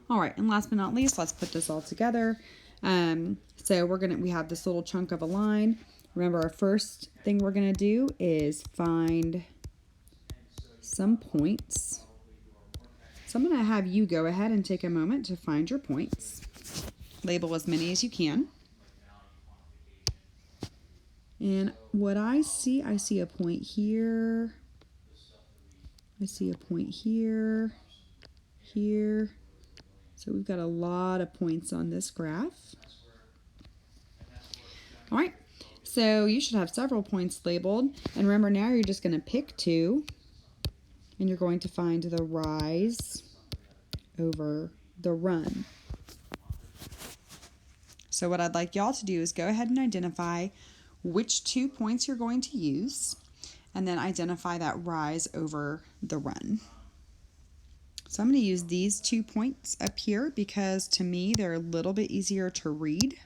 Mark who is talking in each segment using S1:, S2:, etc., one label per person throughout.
S1: All right, and last but not least, let's put this all together. So we have this little chunk of a line. Remember, our first thing we're gonna do is find some points. So I'm gonna have you go ahead and take a moment to find your points. Label as many as you can. And what I see a point here. I see a point here, here. So we've got a lot of points on this graph. All right, so you should have several points labeled. And remember, now you're just going to pick two, and you're going to find the rise over the run. So what I'd like y'all to do is go ahead and identify which 2 points you're going to use, and then identify that rise over the run. So I'm going to use these 2 points up here because to me they're a little bit easier to read.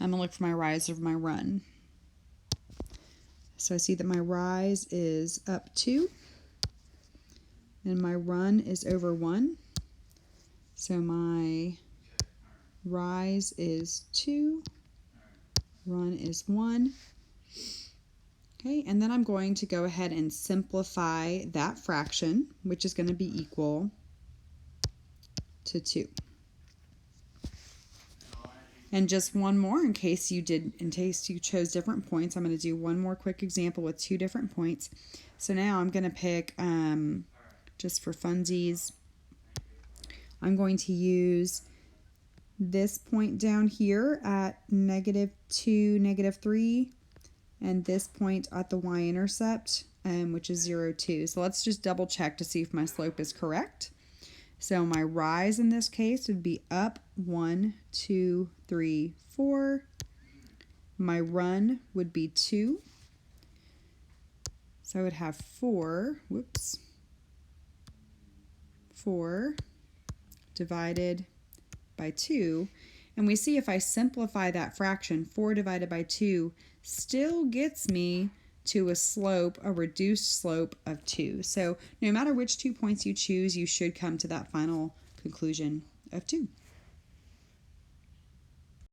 S1: I'm going to look for my rise over my run. So I see that my rise is up 2 and my run is over 1. So my rise is 2, run is 1. Okay, and then I'm going to go ahead and simplify that fraction, which is going to be equal to 2. And just one more in case you chose different points. I'm going to do one more quick example with 2 different points. So now I'm going to pick, just for funsies, I'm going to use this point down here at -2, -3, and this point at the y-intercept, which is 0, 2. So let's just double check to see if my slope is correct. So my rise in this case would be up 1, 2, 3, 4. My run would be 2. So I would have 4 divided by 2. And we see if I simplify that fraction, 4 divided by 2 still gets me to a reduced slope of 2. So no matter which 2 points you choose, you should come to that final conclusion of 2.